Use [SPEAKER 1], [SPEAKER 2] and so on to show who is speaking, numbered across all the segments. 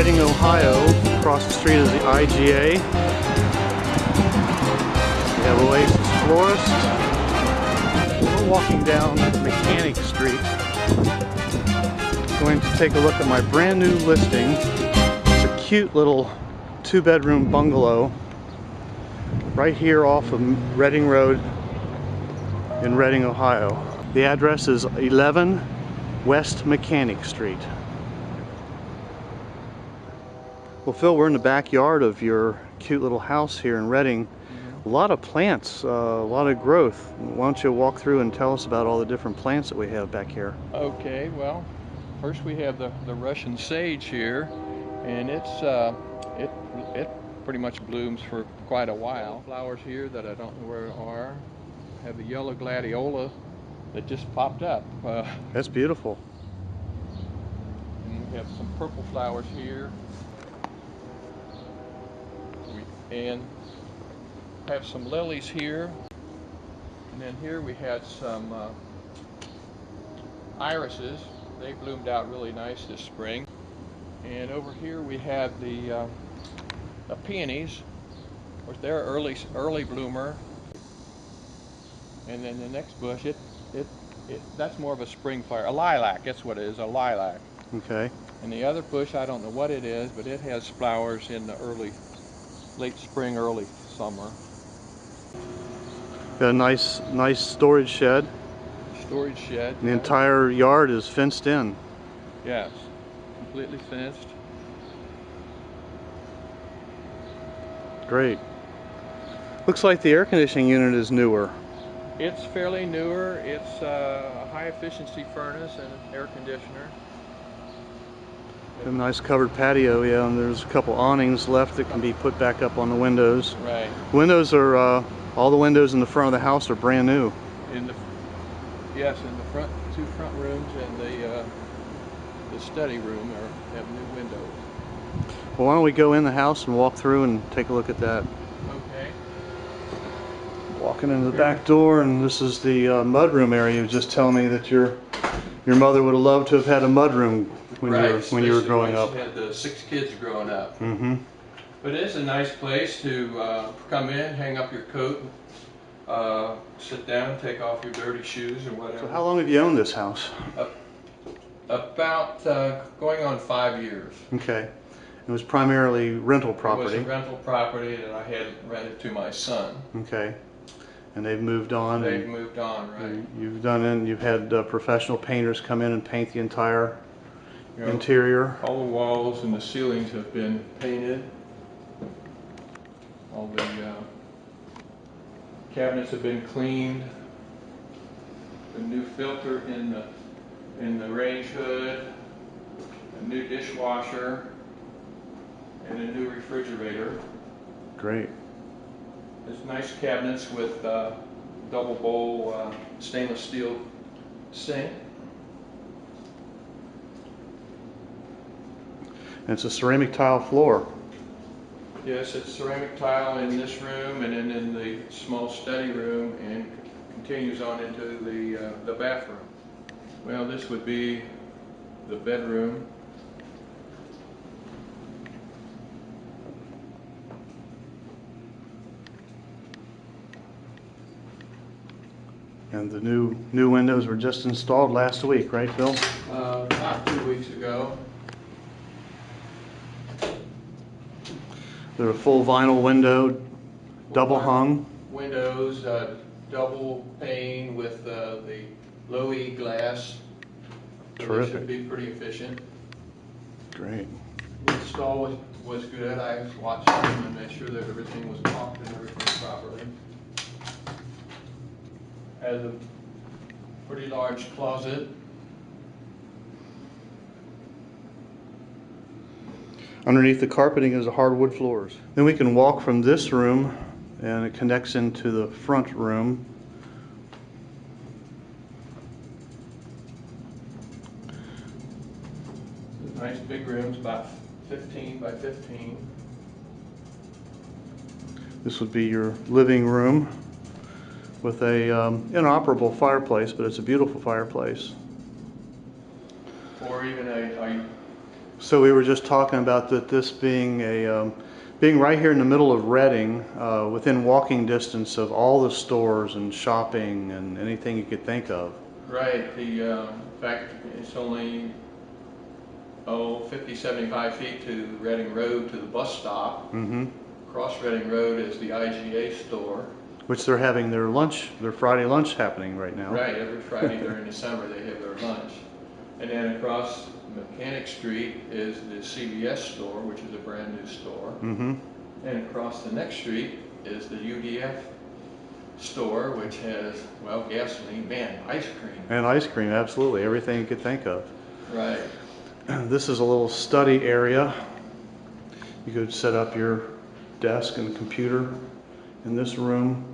[SPEAKER 1] Reading, Ohio. Across the street is the IGA. We have Oasis Florist. We're walking down Mechanic Street. Going to take a look at my brand new listing. It's a cute little 2-bedroom bungalow right here off of Reading Road in Reading, Ohio. The address is 11 West Mechanic Street. Well, Phil, we're in the backyard of your cute little house here in Reading. A lot of plants, a lot of growth. Why don't you walk through and tell us about all the different plants that we have back here?
[SPEAKER 2] Okay, well, first we have the Russian sage here, and it pretty much blooms for quite a while. Flowers here that I don't know where are. I have the yellow gladiola that just popped up.
[SPEAKER 1] That's beautiful.
[SPEAKER 2] And we have some purple flowers here. And have some lilies here. And then here we had some irises. They bloomed out really nice this spring. And over here we had the peonies, which they're early bloomer. And then the next bush, that's more of a spring flower, a lilac. That's what it is, a lilac.
[SPEAKER 1] Okay.
[SPEAKER 2] And the other bush, I don't know what it is, but it has flowers in the late spring, early summer.
[SPEAKER 1] Got a nice storage shed.
[SPEAKER 2] Storage shed.
[SPEAKER 1] The entire yard is fenced in.
[SPEAKER 2] Yes, completely fenced.
[SPEAKER 1] Great. Looks like the air conditioning unit is newer.
[SPEAKER 2] It's fairly newer. It's a high efficiency furnace and an air conditioner.
[SPEAKER 1] A nice covered patio, yeah, and there's a couple awnings left that can be put back up on the windows.
[SPEAKER 2] Right.
[SPEAKER 1] Windows are, all the windows in the front of the house are brand new.
[SPEAKER 2] Yes, in the front, 2 front rooms and the study room have new windows.
[SPEAKER 1] Well, why don't we go in the house and walk through and take a look at that.
[SPEAKER 2] Okay.
[SPEAKER 1] Walking into the back door, and this is the mudroom area. You were just telling me that your mother would have loved to have had a mudroom when you were growing up.
[SPEAKER 2] She had the 6 kids growing up.
[SPEAKER 1] Mm-hmm.
[SPEAKER 2] But it is a nice place to come in, hang up your coat, sit down, take off your dirty shoes or whatever.
[SPEAKER 1] So how long have you owned this house?
[SPEAKER 2] About going on 5 years.
[SPEAKER 1] Okay. It was primarily rental property.
[SPEAKER 2] It was a rental property that I had rented to my son.
[SPEAKER 1] Okay. And they've moved on.
[SPEAKER 2] They've moved on, right.
[SPEAKER 1] You've had professional painters come in and paint the entire interior.
[SPEAKER 2] All the walls and the ceilings have been painted. All the cabinets have been cleaned. A new filter in the range hood, a new dishwasher, and a new refrigerator.
[SPEAKER 1] Great.
[SPEAKER 2] There's nice cabinets with double bowl stainless steel sink.
[SPEAKER 1] And it's a ceramic tile floor.
[SPEAKER 2] Yes, it's ceramic tile in this room and then in the small study room, and continues on into the bathroom. Well, this would be the bedroom.
[SPEAKER 1] And the new windows were just installed last week, right, Phil?
[SPEAKER 2] About 2 weeks ago.
[SPEAKER 1] They're a full vinyl window, double hung.
[SPEAKER 2] Windows, double pane with the low E glass. So
[SPEAKER 1] Terrific.
[SPEAKER 2] they should be pretty efficient.
[SPEAKER 1] Great.
[SPEAKER 2] The install was good. I watched them and made sure that everything was caulked and everything properly. Has a pretty large closet.
[SPEAKER 1] Underneath the carpeting is the hardwood floors. Then we can walk from this room, and it connects into the front room.
[SPEAKER 2] Nice big rooms, about 15 by 15.
[SPEAKER 1] This would be your living room with a inoperable fireplace, but it's a beautiful fireplace.
[SPEAKER 2] Or even a
[SPEAKER 1] So we were just talking about that this being being right here in the middle of Reading, within walking distance of all the stores and shopping and anything you could think of.
[SPEAKER 2] Right. In fact, it's only 50, 75 feet to Reading Road to the bus stop.
[SPEAKER 1] Mm-hmm.
[SPEAKER 2] Across Reading Road is the IGA store.
[SPEAKER 1] Which they're having their lunch, their Friday lunch happening right now.
[SPEAKER 2] Right. Every Friday during the summer they have their lunch. And then across Mechanic Street is the CVS store, which is a brand new store.
[SPEAKER 1] Mm-hmm.
[SPEAKER 2] And across the next street is the UDF store, which has, well, gasoline, man, ice cream.
[SPEAKER 1] And ice cream, absolutely, everything you could think of.
[SPEAKER 2] Right.
[SPEAKER 1] This is a little study area. You could set up your desk and computer in this room,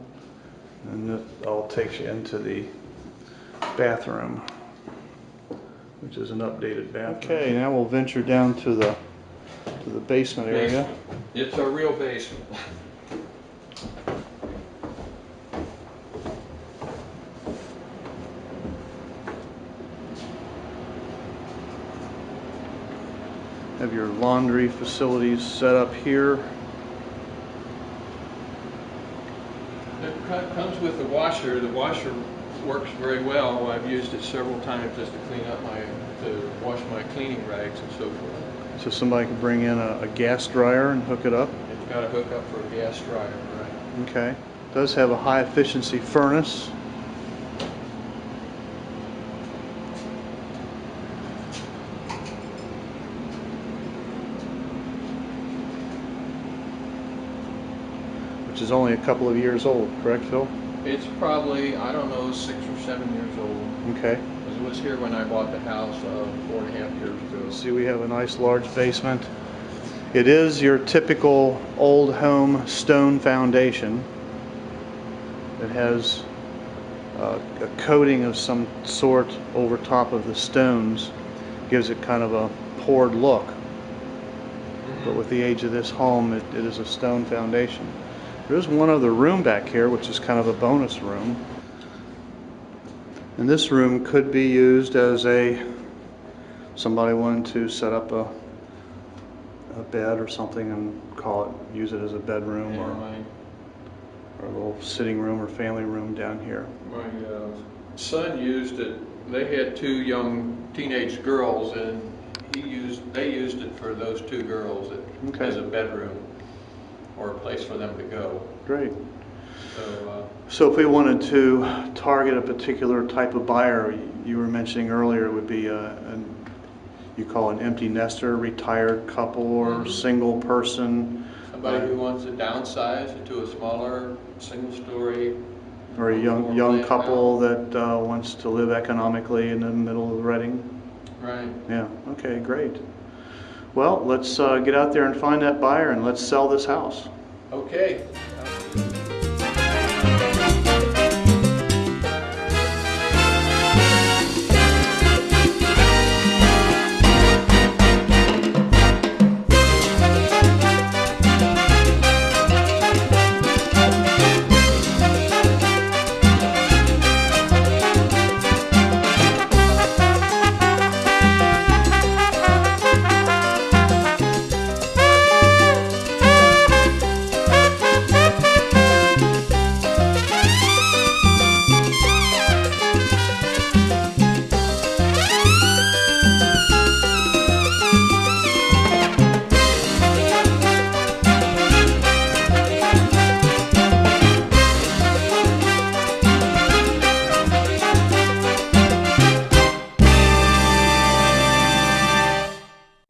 [SPEAKER 1] and that all takes you into the bathroom, which is an updated bathroom. Okay, now we'll venture down to the basement area.
[SPEAKER 2] It's a real basement.
[SPEAKER 1] Have your laundry facilities set up here.
[SPEAKER 2] It comes with the washer. The washer works very well. I've used it several times just to to wash my cleaning rags and so forth.
[SPEAKER 1] So somebody could bring in a gas dryer and hook it up.
[SPEAKER 2] It's got a hookup for a gas dryer, right?
[SPEAKER 1] Okay. It does have a high efficiency furnace. Which is only a couple of years old, correct, Phil?
[SPEAKER 2] It's probably, I don't know, 6 or 7 years old.
[SPEAKER 1] Okay.
[SPEAKER 2] It was here when I bought the house 4.5 years ago.
[SPEAKER 1] See, we have a nice large basement. It is your typical old home stone foundation. It has a coating of some sort over top of the stones. Gives it kind of a poured look. But with the age of this home, it is a stone foundation. There's one other room back here, which is kind of a bonus room. And this room could be used as somebody wanted to set up a bed or something and use it as a bedroom,
[SPEAKER 2] Yeah,
[SPEAKER 1] or a little sitting room or family room down here.
[SPEAKER 2] My son used it. They had 2 young teenage girls, and they used it for those 2 girls as a bedroom or a place for them to go.
[SPEAKER 1] Great.
[SPEAKER 2] So
[SPEAKER 1] if we wanted to target a particular type of buyer, you were mentioning earlier, it would be you call an empty nester, retired couple, or single person.
[SPEAKER 2] Somebody who wants to downsize into a smaller single-story.
[SPEAKER 1] Or a young couple that wants to live economically in the middle of Reading.
[SPEAKER 2] Right.
[SPEAKER 1] Yeah. Okay. Great. Well, let's get out there and find that buyer, and let's sell this house.
[SPEAKER 2] Okay.